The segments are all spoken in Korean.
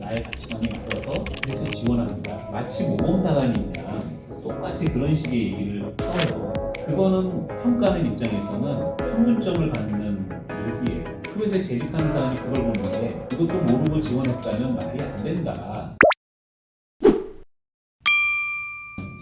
나의 가치관에 맞아서 그래서 지원합니다. 마치 모범답안이냐 똑같이 그런 식의 얘기를 써요. 그거는 평가하는 입장에서는 평균점을 받는 얘기예요. 그래서 재직하는 사람이 그걸 보는데 이것도 모르고 지원했다면 말이 안 된다.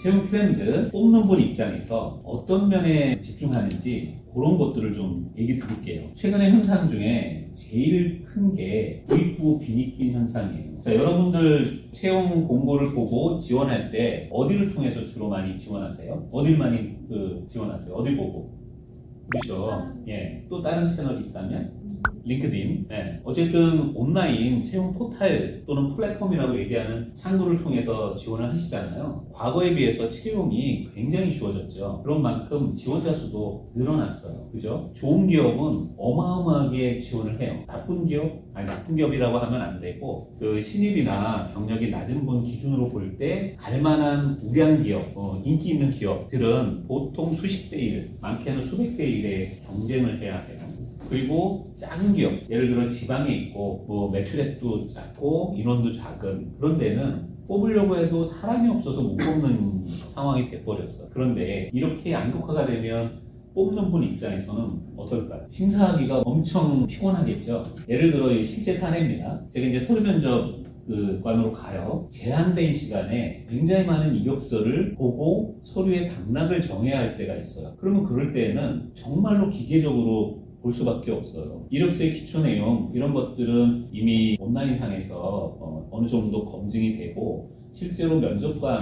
채용 트렌드 뽑는 분 입장에서 어떤 면에 집중하는지 그런 것들을 좀 얘기 드릴게요. 최근의 현상 중에 제일 큰 게 부익부 빈익빈 현상이에요. 자, 여러분들 채용 공고를 보고 지원할 때 어디를 통해서 주로 많이 지원하세요? 어딜 많이 지원하세요? 어딜 보고? 그렇죠. 예. 또 다른 채널이 있다면? 링크드인. 예. 어쨌든 온라인 채용 포탈 또는 플랫폼이라고 얘기하는 창구를 통해서 지원을 하시잖아요. 과거에 비해서 채용이 굉장히 쉬워졌죠. 그런 만큼 지원자 수도 늘어났어요. 그죠? 좋은 기업은 어마어마하게 지원을 해요. 나쁜 기업이라고 하면 안 되고, 그 신입이나 경력이 낮은 분 기준으로 볼 때 갈만한 우량 기업, 인기 있는 기업들은 보통 수십 대 1, 많게는 수백 대 1의 경쟁을 해야 해요. 그리고 작은 기업, 예를 들어 지방에 있고 뭐 매출액도 작고 인원도 작은 그런 데는 뽑으려고 해도 사람이 없어서 못 뽑는 상황이 돼버렸어. 그런데 이렇게 양극화가 되면 뽑는 분 입장에서는 어떨까요? 심사하기가 엄청 피곤하겠죠. 예를 들어 실제 사례입니다. 제가 이제 서류 면접 관으로 가요. 제한된 시간에 굉장히 많은 이력서를 보고 서류의 당락을 정해야 할 때가 있어요. 그러면 그럴 때에는 정말로 기계적으로 볼 수밖에 없어요. 이력서의 기초 내용 이런 것들은 이미 온라인상에서 어느 정도 검증이 되고 실제로 면접관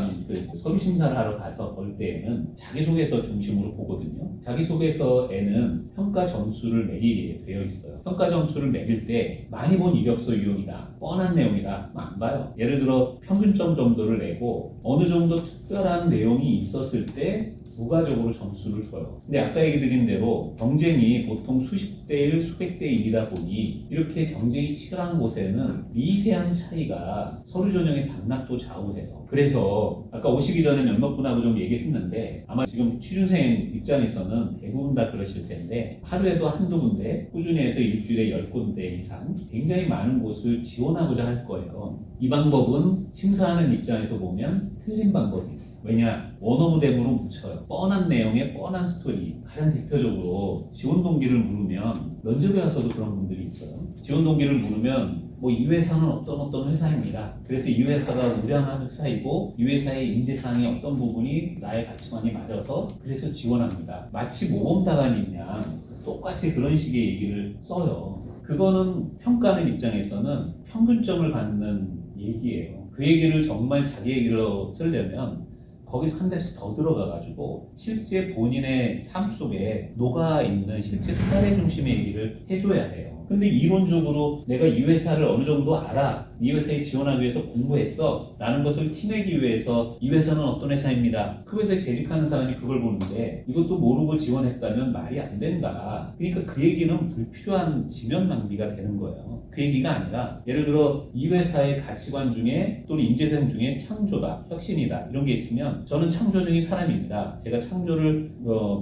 서류 심사를 하러 가서 볼 때에는 자기소개서 중심으로 보거든요. 자기소개서에는 평가 점수를 매기게 되어 있어요. 평가 점수를 매길 때 많이 본 이력서 유형이다, 뻔한 내용이다, 안 봐요. 예를 들어 평균점 정도를 내고 어느 정도 특별한 내용이 있었을 때 부가적으로 점수를 줘요. 근데 아까 얘기 드린 대로 경쟁이 보통 수십 대 1, 수백 대 1이다 보니 이렇게 경쟁이 치열한 곳에는 미세한 차이가 서류 전형의 당락도 좌우해요. 그래서 아까 오시기 전에 몇몇 분하고 좀 얘기했는데 아마 지금 취준생 입장에서는 대부분 다 그러실 텐데 하루에도 한두 군데, 꾸준히 해서 일주일에 10군데 이상 굉장히 많은 곳을 지원하고자 할 거예요. 이 방법은 심사하는 입장에서 보면 틀린 방법이에요. 왜냐? 원어브댐으로 묻혀요. 뻔한 내용의 뻔한 스토리. 가장 대표적으로 지원 동기를 물으면 면접에 와서도 그런 분들이 있어요. 지원 동기를 물으면 뭐 이 회사는 어떤 회사입니다. 그래서 이 회사가 우량한 회사이고 이 회사의 인재상의 어떤 부분이 나의 가치관에 맞아서 그래서 지원합니다. 마치 모범답안이냐 똑같이 그런 식의 얘기를 써요. 그거는 평가하는 입장에서는 평균점을 받는 얘기예요. 그 얘기를 정말 자기 얘기로 쓰려면 거기서 한 달씩 더 들어가가지고 실제 본인의 삶 속에 녹아있는 실제 사례 중심의 얘기를 해줘야 해요. 근데 이론적으로 내가 이 회사를 어느 정도 알아. 이 회사에 지원하기 위해서 공부했어. 라는 것을 티내기 위해서 이 회사는 어떤 회사입니다. 그 회사에 재직하는 사람이 그걸 보는데 이것도 모르고 지원했다면 말이 안 된다. 그러니까 그 얘기는 불필요한 지면 낭비가 되는 거예요. 그 얘기가 아니라 예를 들어 이 회사의 가치관 중에 또는 인재상 중에 창조다, 혁신이다 이런 게 있으면 저는 창조적인 사람입니다. 제가 창조를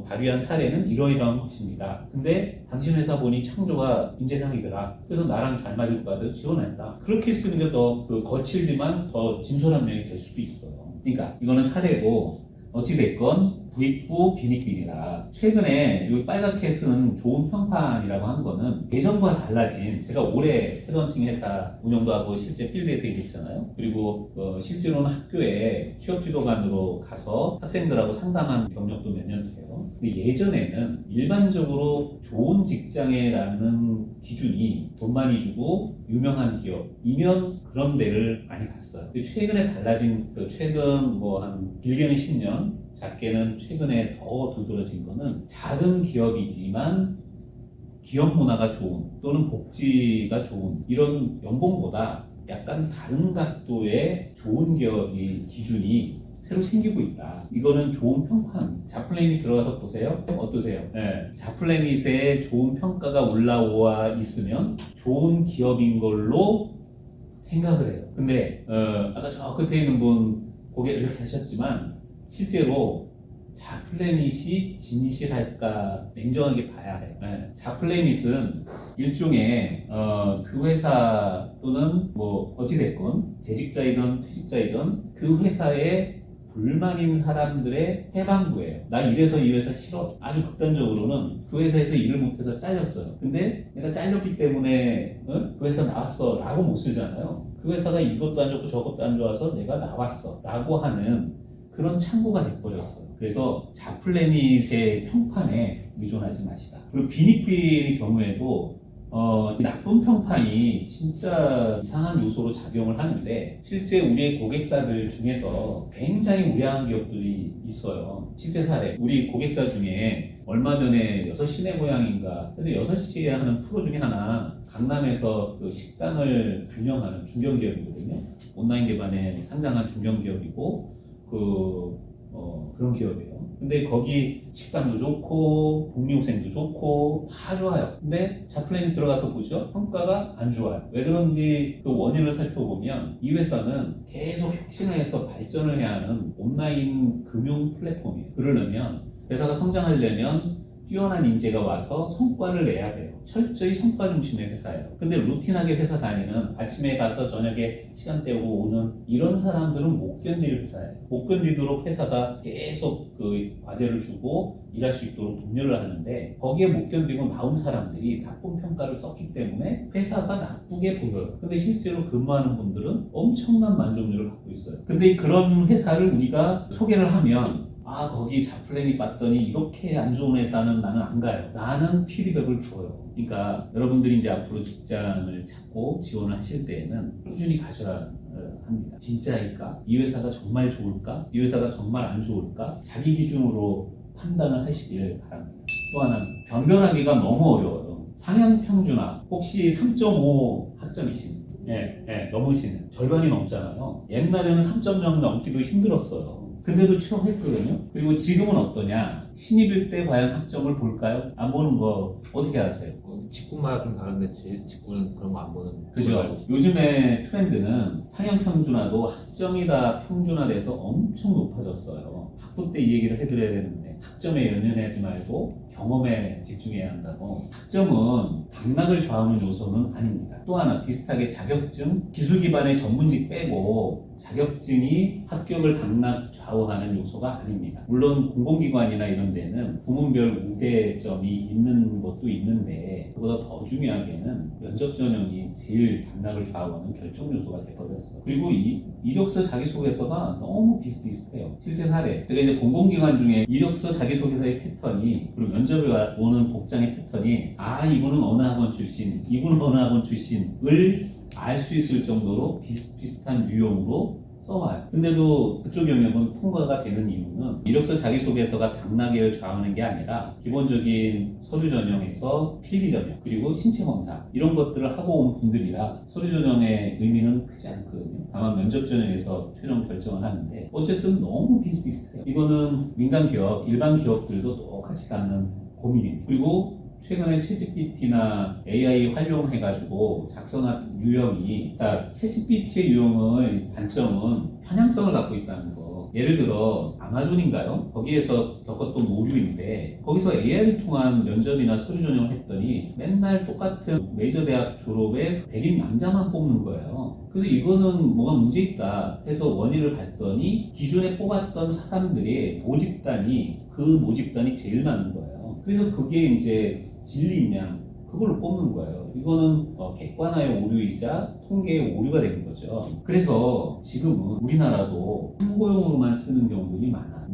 발휘한 사례는 이러이러한 것입니다. 근데 당신 회사 보니 창조가 인재상이더라. 그래서 나랑 잘 맞을 것 같아서 지원했다. 그렇게 쓰는 게 더 거칠지만 더 진솔한 면이 될 수도 있어요. 그러니까 이거는 사례고 어찌됐건 부익부 빈익빈이다. 최근에 여기 빨갛게 쓴 좋은 평판이라고 한 거는 예전과 달라진 제가 올해 헤드헌팅 회사 운영도 하고 실제 필드에서 일했잖아요. 그리고 실제로는 학교에 취업지도관으로 가서 학생들하고 상담한 경력도 몇 년 돼요. 근데 예전에는 일반적으로 좋은 직장에라는 기준이 돈 많이 주고 유명한 기업이면 그런 데를 많이 갔어요. 근데 최근에 달라진 최근 뭐 한 길게는 10년 작게는 최근에 더 두드러진 거는 작은 기업이지만 기업 문화가 좋은 또는 복지가 좋은 이런 연봉보다 약간 다른 각도의 좋은 기업이 기준이 새로 생기고 있다. 이거는 좋은 평판. 자플래닛 들어가서 보세요. 어떠세요? 네. 자플래닛에 좋은 평가가 올라와 있으면 좋은 기업인 걸로 생각을 해요. 근데 아까 저 끝에 있는 분 고개를 이렇게 하셨지만 실제로 자플래닛이 진실할까 냉정하게 봐야 해요. 네. 자플래닛은 일종의 그 회사 또는 뭐 어찌됐건 재직자이든 퇴직자이든 그 회사에 불만인 사람들의 해방구예요. 나 이래서 이 회사 싫어. 아주 극단적으로는 그 회사에서 일을 못해서 잘렸어요. 근데 내가 잘렸기 때문에 그 회사 나왔어 라고 못 쓰잖아요. 그 회사가 이것도 안 좋고 저것도 안 좋아서 내가 나왔어 라고 하는 그런 창구가 돼버렸어요. 그래서 자플래닛의 평판에 의존하지 마시라. 그리고 비닉빌의 경우에도 이 나쁜 평판이 진짜 이상한 요소로 작용을 하는데 실제 우리의 고객사들 중에서 굉장히 우량한 기업들이 있어요. 실제 사례. 우리 고객사 중에 얼마 전에 6시 내 고향인가 근데 6시에 하는 프로 중에 하나 강남에서 그 식당을 운영하는 중견기업이거든요. 온라인 기반에 상장한 중견기업이고 그런 기업이에요. 근데 거기 식당도 좋고 복리후생도 좋고 다 좋아요. 근데 자플래닛 들어가서 보죠. 평가가 안 좋아요. 왜 그런지 그 원인을 살펴보면 이 회사는 계속 혁신을 해서 발전을 해야 하는 온라인 금융 플랫폼이에요. 그러려면 회사가 성장하려면 뛰어난 인재가 와서 성과를 내야 돼요. 철저히 성과 중심의 회사예요. 근데 루틴하게 회사 다니는 아침에 가서 저녁에 시간 때우고 오는 이런 사람들은 못 견딜 회사예요. 못 견디도록 회사가 계속 그 과제를 주고 일할 수 있도록 독려를 하는데 거기에 못 견디고 나온 사람들이 나쁜 평가를 썼기 때문에 회사가 나쁘게 보여요. 근데 실제로 근무하는 분들은 엄청난 만족률을 갖고 있어요. 근데 그런 회사를 우리가 소개를 하면 거기 자플래닛 봤더니 이렇게 안 좋은 회사는 나는 안 가요. 라는 피드백을 줘요. 그러니까 여러분들이 이제 앞으로 직장을 찾고 지원을 하실 때에는 꾸준히 가셔라 합니다. 진짜일까? 이 회사가 정말 좋을까? 이 회사가 정말 안 좋을까? 자기 기준으로 판단을 하시길 바랍니다. 또 하나, 변별하기가 너무 어려워요. 상향 평준화, 혹시 3.5 학점이신? 넘으시는 절반이 넘잖아요. 옛날에는 3.0 넘기도 힘들었어요. 근데도 취업했거든요. 그리고 지금은 어떠냐? 신입일 때 과연 학점을 볼까요? 안 보는 거 어떻게 아세요? 직군마다 좀 다른데 제 직군은 그런 거 안 보는 그죠? 요즘에 트렌드는 상향 평준화도 학점이 다 평준화돼서 엄청 높아졌어요. 학부 때 이 얘기를 해드려야 되는데 학점에 연연하지 말고 경험에 집중해야 한다고. 학점은 당락을 좌우하는 요소는 아닙니다. 또 하나 비슷하게 자격증, 기술 기반의 전문직 빼고 자격증이 합격을 당락 좌우하는 요소가 아닙니다. 물론 공공기관이나 이런 데는 부문별 우대점이 있는 것도 있는데 그보다 더 중요하게는 면접 전형이 제일 당락을 좌우하는 결정 요소가 되어버렸어요. 그리고 이 이력서 자기소개서가 너무 비슷비슷해요. 실제 사례. 제가 이제 공공기관 중에 이력서 자기소개서의 패턴이 그리고 면접에 오는 복장의 패턴이 이분은 어느 학원 출신, 이분은 어느 학원 출신을 알 수 있을 정도로 비슷비슷한 유형으로 써와요. 근데도 그쪽 영역은 통과가 되는 이유는 이력서 자기소개서가 당락을 좌우하는 게 아니라 기본적인 서류 전형에서 필기 전형 그리고 신체 검사 이런 것들을 하고 온 분들이라 서류 전형의 의미는 크지 않거든요. 다만 면접 전형에서 최종 결정을 하는데 어쨌든 너무 비슷비슷해요. 이거는 민간 기업, 일반 기업들도 똑같이 갖는 고민입니다. 그리고 최근에 챗GPT나 AI 활용해가지고 작성한 유형이, 챗GPT의 유형의 단점은 편향성을 갖고 있다는 거. 예를 들어 아마존인가요? 거기에서 겪었던 오류인데 거기서 AI를 통한 면접이나 서류 전형을 했더니 맨날 똑같은 메이저 대학 졸업에 백인 남자만 뽑는 거예요. 그래서 이거는 뭐가 문제 있다 해서 원인을 봤더니 기존에 뽑았던 사람들의 그 모집단이 제일 많은 거예요. 그래서 그게 이제 진리냐 그걸로 뽑는 거예요. 이거는 객관화의 오류이자 통계의 오류가 되는 거죠. 그래서 지금은 우리나라도 참고용으로만 쓰는 경우들이 많아.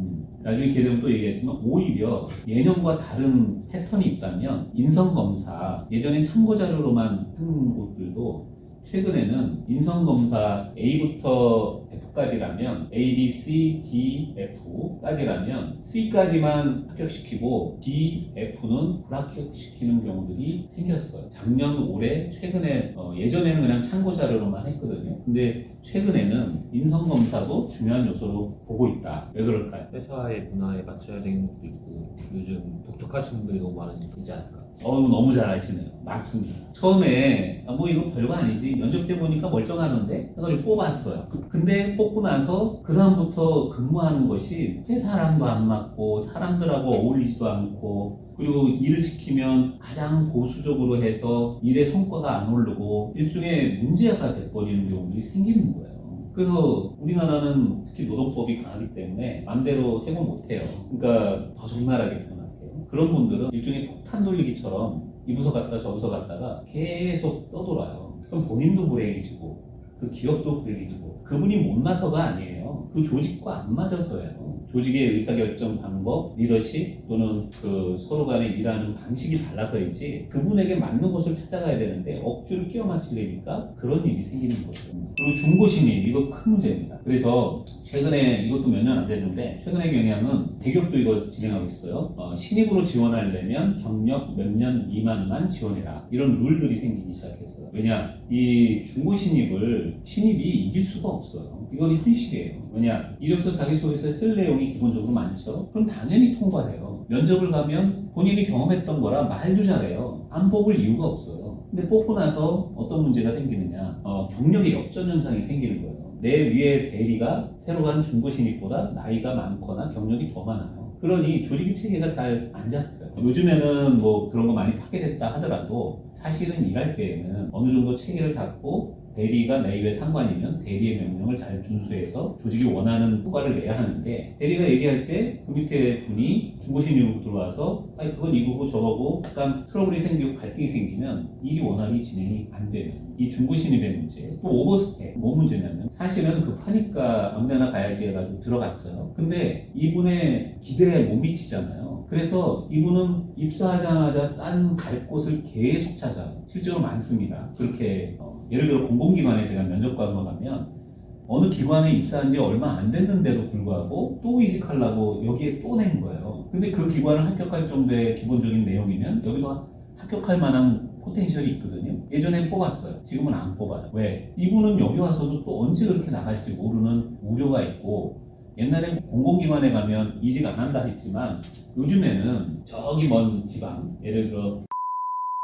나중에 기회 되면 또 얘기했지만 오히려 예년과 다른 패턴이 있다면 인성검사, 예전엔 참고자료로만 한 곳들도 최근에는 인성검사 A부터 F까지라면 A, B, C, D, F까지라면 C까지만 합격시키고 D, F는 불합격시키는 경우들이 생겼어요. 작년, 올해, 최근에 예전에는 그냥 참고자료로만 했거든요. 근데 최근에는 인성검사도 중요한 요소로 보고 있다. 왜 그럴까요? 회사의 문화에 맞춰야 되는 것도 있고 요즘 독특하신 분들이 너무 많으니까 그러지 않을까. 너무 잘 아시네요. 맞습니다. 처음에 뭐 이거 별거 아니지, 면접 때 보니까 멀쩡하던데 해가지고 뽑았어요. 근데 뽑고 나서 그 다음부터 근무하는 것이 회사랑도 안 맞고 사람들하고 어울리지도 않고, 그리고 일을 시키면 가장 보수적으로 해서 일의 성과가 안 오르고 일종의 문제가 돼버리는 경우들이 생기는 거예요. 그래서 우리나라는 특히 노동법이 강하기 때문에 마음대로 해고 못해요. 그러니까 더 적나라하게 표현할게요. 그런 분들은 일종의 폭탄 돌리기처럼 이 부서 갔다 저 부서 갔다가 계속 떠돌아요. 그럼 본인도 불행해지고 그 기업도 불행해지고, 그분이 못나서가 아니에요. 그 조직과 안 맞아서예요. 조직의 의사결정 방법, 리더십 또는 그 서로 간에 일하는 방식이 달라서이지 그분에게 맞는 곳을 찾아가야 되는데 억지로 끼워 맞추려니까 그런 일이 생기는 거죠. 그리고 중고신입, 이거 큰 문제입니다. 그래서 최근에, 이것도 몇 년 안 됐는데 최근의 경향은 대기업도 이거 진행하고 있어요. 신입으로 지원하려면 경력 몇 년 미만만 지원해라, 이런 룰들이 생기기 시작했어요. 왜냐, 이 중고신입을 신입이 이길 수가 없어요. 이건 현실이에요. 왜냐, 이력서 자기소개서에 쓸 내용이 기본적으로 많죠. 그럼 당연히 통과해요. 면접을 가면 본인이 경험했던 거라 말도 잘해요. 안 뽑을 이유가 없어요. 근데 뽑고 나서 어떤 문제가 생기느냐, 경력의 역전 현상이 생기는 거예요. 내 위에 대리가 새로 간 중고신입보다 나이가 많거나 경력이 더 많아요. 그러니 조직의 체계가 잘 안 잡혀요. 요즘에는 뭐 그런 거 많이 파괴됐다 하더라도 사실은 일할 때에는 어느 정도 체계를 잡고 대리가 내 위에 상관이면 대리의 명령을 잘 준수해서 조직이 원하는 효과를 내야 하는데, 대리가 얘기할 때 그 밑에 분이 중고신입으로 들어와서 아니 그건 이거고 저거고 약간 트러블이 생기고 갈등이 생기면 일이 원활히 진행이 안 되는 이 중고신입의 문제. 또 오버스펙, 뭐 문제냐면 사실은 급하니까 아무데나 가야지 해가지고 들어갔어요. 근데 이분의 기대에 못 미치잖아요. 그래서 이분은 입사하자마자 딴 갈 곳을 계속 찾아요. 실제로 많습니다. 그렇게 예를 들어 공공기관에 제가 면접관으로 가면 어느 기관에 입사한 지 얼마 안 됐는데도 불구하고 또 이직하려고 여기에 또 낸 거예요. 근데 그 기관을 합격할 정도의 기본적인 내용이면 여기도 합격할 만한 포텐셜이 있거든요. 예전에 뽑았어요. 지금은 안 뽑아요. 왜? 이분은 여기 와서도 또 언제 그렇게 나갈지 모르는 우려가 있고, 옛날엔 공공기관에 가면 이직 안 한다 했지만 요즘에는 저기 먼 지방, 예를 들어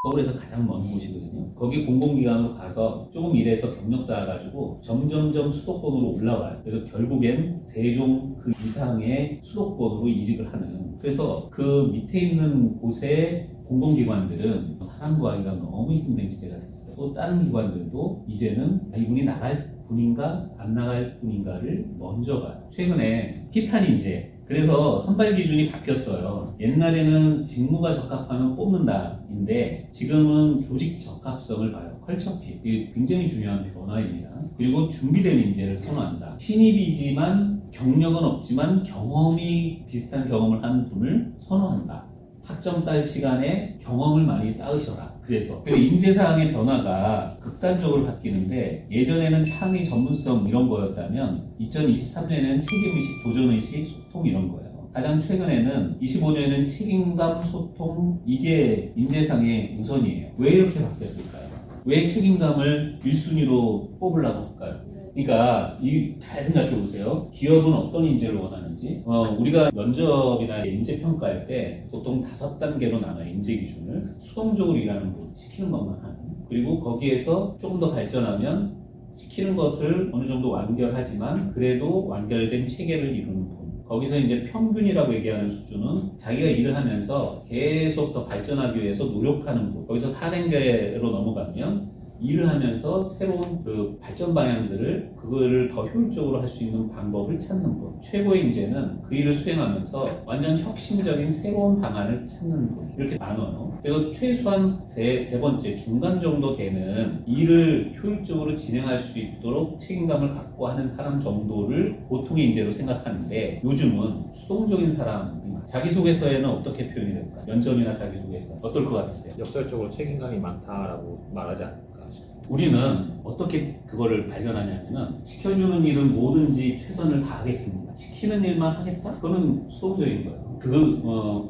서울에서 가장 먼 곳이거든요. 거기 공공기관으로 가서 조금 일해서 경력 쌓아가지고 점점점 수도권으로 올라와요. 그래서 결국엔 세종 그 이상의 수도권으로 이직을 하는. 그래서 그 밑에 있는 곳에 공공기관들은 사람 구하기가 너무 힘든 시대가 됐어요. 또 다른 기관들도 이제는 이분이 나갈 분인가 안 나갈 분인가를 먼저 봐요. 최근에 피탄 인재, 그래서 선발 기준이 바뀌었어요. 옛날에는 직무가 적합하면 뽑는다인데 지금은 조직 적합성을 봐요. 컬처핏. 이게 굉장히 중요한 변화입니다. 그리고 준비된 인재를 선호한다. 신입이지만 경력은 없지만 경험이 비슷한 경험을 한 분을 선호한다. 학점 딸 시간에 경험을 많이 쌓으셔라. 그래서 인재사항의 변화가 극단적으로 바뀌는데, 예전에는 창의 전문성 이런 거였다면 2023년에는 책임의식, 도전의식, 소통 이런 거예요. 가장 최근에는 25년에는 책임감, 소통, 이게 인재상의 우선이에요. 왜 이렇게 바뀌었을까요? 왜 책임감을 1순위로 뽑으려고 할까요? 그러니까 잘 생각해 보세요. 기업은 어떤 인재를 원하는지. 우리가 면접이나 인재 평가할 때 보통 5단계로 나눠요. 인재 기준을. 수동적으로 일하는 분, 시키는 것만 하는. 그리고 거기에서 조금 더 발전하면 시키는 것을 어느 정도 완결하지만 그래도 완결된 체계를 이루는 분. 거기서 이제 평균이라고 얘기하는 수준은 자기가 일을 하면서 계속 더 발전하기 위해서 노력하는 분. 거기서 4단계로 넘어가면 일을 하면서 새로운 그 발전 방향들을 그거를 더 효율적으로 할 수 있는 방법을 찾는 분. 최고의 인재는 그 일을 수행하면서 완전 혁신적인 새로운 방안을 찾는 분. 이렇게 나눠요. 그래서 최소한 세 번째 중간 정도 되는 일을 효율적으로 진행할 수 있도록 책임감을 갖고 하는 사람 정도를 보통의 인재로 생각하는데, 요즘은 수동적인 사람, 자기소개서에는 어떻게 표현이 될까? 면접이나 자기소개서 어떨 것 같으세요? 역설적으로 책임감이 많다라고 말하지 않을까 싶습니다. 우리는 어떻게 그거를 발견하냐면, 시켜주는 일은 뭐든지 최선을 다하겠습니다. 시키는 일만 하겠다? 그거는 수동적인 거예요.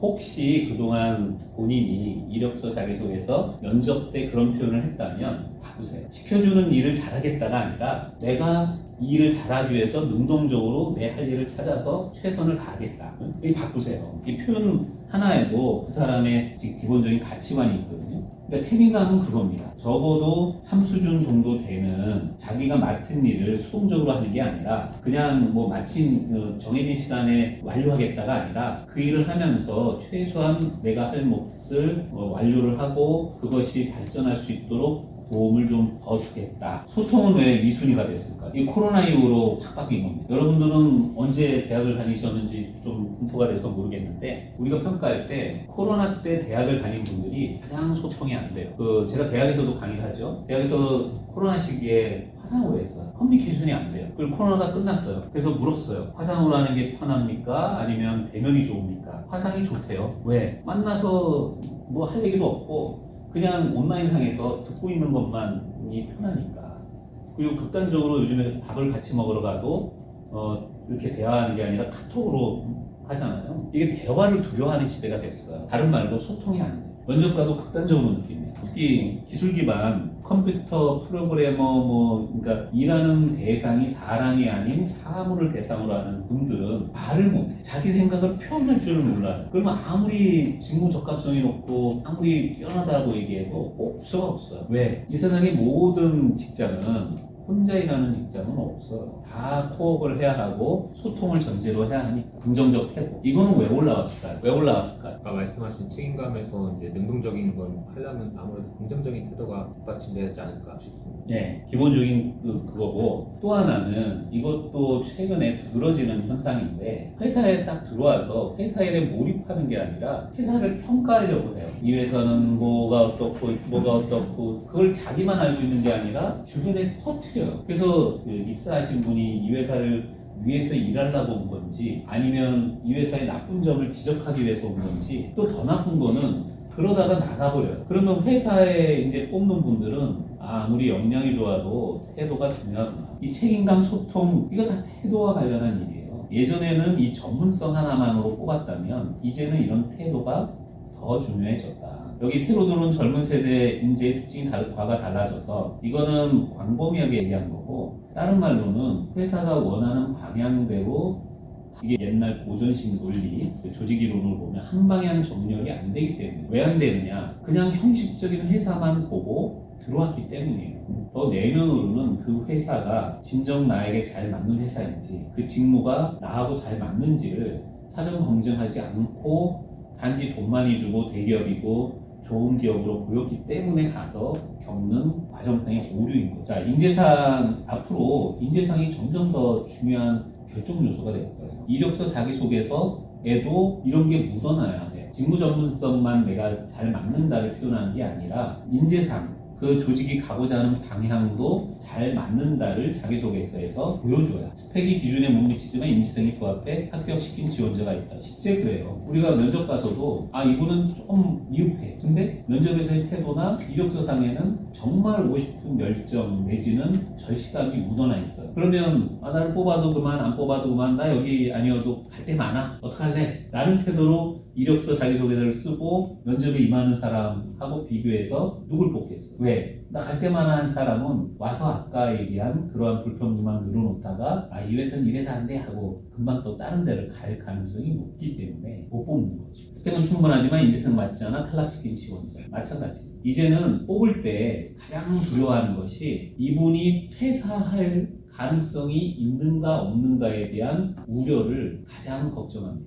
혹시 그동안 본인이 이력서 자기소개서 면접 때 그런 표현을 했다면 바꾸세요. 시켜주는 일을 잘하겠다가 아니라 내가 이 일을 잘하기 위해서 능동적으로 내 할 일을 찾아서 최선을 다하겠다. 이 바꾸세요. 이 표현 하나에도 그 사람의 지금 기본적인 가치관이 있거든요. 그러니까 책임감은 그겁니다. 적어도 3수준 정도 되는 자기가 맡은 일을 수동적으로 하는 게 아니라 그냥 뭐 마침 정해진 시간에 완료하겠다가 아니라 그 일을 하면서 최소한 내가 할 몫을 완료를 하고 그것이 발전할 수 있도록 도움을 좀 더 주겠다. 소통은 왜 미순위가 됐을까? 이 코로나 이후로 확 바뀐 겁니다. 여러분들은 언제 대학을 다니셨는지 좀 분포가 돼서 모르겠는데 우리가 평가할 때 코로나 때 대학을 다닌 분들이 가장 소통이 안 돼요. 제가 대학에서도 강의를 하죠. 대학에서 코로나 시기에 화상으로 했어요. 커뮤니케이션이 안 돼요. 그리고 코로나가 끝났어요. 그래서 물었어요. 화상으로 하는 게 편합니까? 아니면 대면이 좋습니까? 화상이 좋대요. 왜? 만나서 뭐 할 얘기도 없고 그냥 온라인상에서 듣고 있는 것만이 편하니까. 그리고 극단적으로 요즘에 밥을 같이 먹으러 가도 이렇게 대화하는 게 아니라 카톡으로 하잖아요. 이게 대화를 두려워하는 시대가 됐어요. 다른 말로 소통이 안 돼요. 면접과도 극단적으로 느낍니다. 특히 기술 기반 컴퓨터 프로그래머 그러니까 일하는 대상이 사람이 아닌 사물을 대상으로 하는 분들은 말을 못해. 자기 생각을 표현할 줄을 몰라요. 그러면 아무리 직무 적합성이 높고 아무리 뛰어나다고 얘기해도 없어요. 왜? 이 세상의 모든 직장은 혼자 일하는 직장은 없어요. 다 코업을 해야 하고 소통을 전제로 해야 하니까 긍정적 태도. 이거는 왜 올라왔을까요? 아까 말씀하신 책임감에서 이제 능동적인 걸 하려면 아무래도 긍정적인 태도가 뒷받침되지 않을까 싶습니다. 네, 기본적인 그거고 또 하나는 이것도 최근에 두드러지는 현상인데 회사에 딱 들어와서 회사 일에 몰입하는 게 아니라 회사를 평가하려고 해요. 이 회사는 뭐가 어떻고 그걸 자기만 알고 있는 게 아니라 주변에 퍼뜨려요. 그래서 입사하신 분이 이 회사를 위해서 일하려고 온 건지 아니면 이 회사의 나쁜 점을 지적하기 위해서 온 건지 또 더 나쁜 거는 그러다가 나가버려요. 그러면 회사에 이제 뽑는 분들은 아무리 역량이 좋아도 태도가 중요하구나. 이 책임감, 소통 이거 다 태도와 관련한 일이에요. 예전에는 이 전문성 하나만으로 뽑았다면 이제는 이런 태도가 더 중요해졌다. 여기 새로 들어온 젊은 세대 인재의 특징이 과가 달라져서 이거는 광범위하게 얘기한 거고 다른 말로는 회사가 원하는 방향대로 이게 옛날 고전식 논리, 조직 이론을 보면 한 방향 정렬이 안 되기 때문에 왜 안 되느냐? 그냥 형식적인 회사만 보고 들어왔기 때문이에요. 더 내면으로는 그 회사가 진정 나에게 잘 맞는 회사인지 그 직무가 나하고 잘 맞는지를 사전 검증하지 않고 단지 돈 많이 주고 대기업이고 좋은 기업으로 보였기 때문에 가서 겪는 과정상의 오류인 거죠. 자, 앞으로 인재상이 점점 더 중요한 결정 요소가 될 거예요. 이력서 자기소개서에도 이런 게 묻어나야 돼요. 직무 전문성만 내가 잘 맞는다를 표현하는 게 아니라 인재상, 그 조직이 가고자 하는 방향도 잘 맞는다를 자기소개서에서 보여줘야 스펙이 기준에 못 미치지만 인지성이 부합해 합격시킨 지원자가 있다. 실제 그래요. 우리가 면접 가서도 이분은 좀 미흡해. 근데 면접에서의 태도나 이력서상에는 정말 오고 싶은 열정 내지는 절실함이 묻어나 있어요. 그러면 나를 뽑아도 그만 안 뽑아도 그만 나 여기 아니어도 갈 데 많아. 어떡할래? 라는 태도로 이력서 자기소개서를 쓰고 면접에 임하는 사람하고 비교해서 누굴 뽑겠어요? 왜? 나 갈 때만한 사람은 와서 아까 얘기한 그러한 불평만 늘어놓다가 이 회사는 이래서 안 돼 하고 금방 또 다른 데를 갈 가능성이 높기 때문에 못 뽑는 거죠. 스펙은 충분하지만 인재성 맞지 않아 탈락시킨 지원자. 마찬가지. 이제는 뽑을 때 가장 두려워하는 것이 이분이 퇴사할 가능성이 있는가 없는가에 대한 우려를 가장 걱정합니다.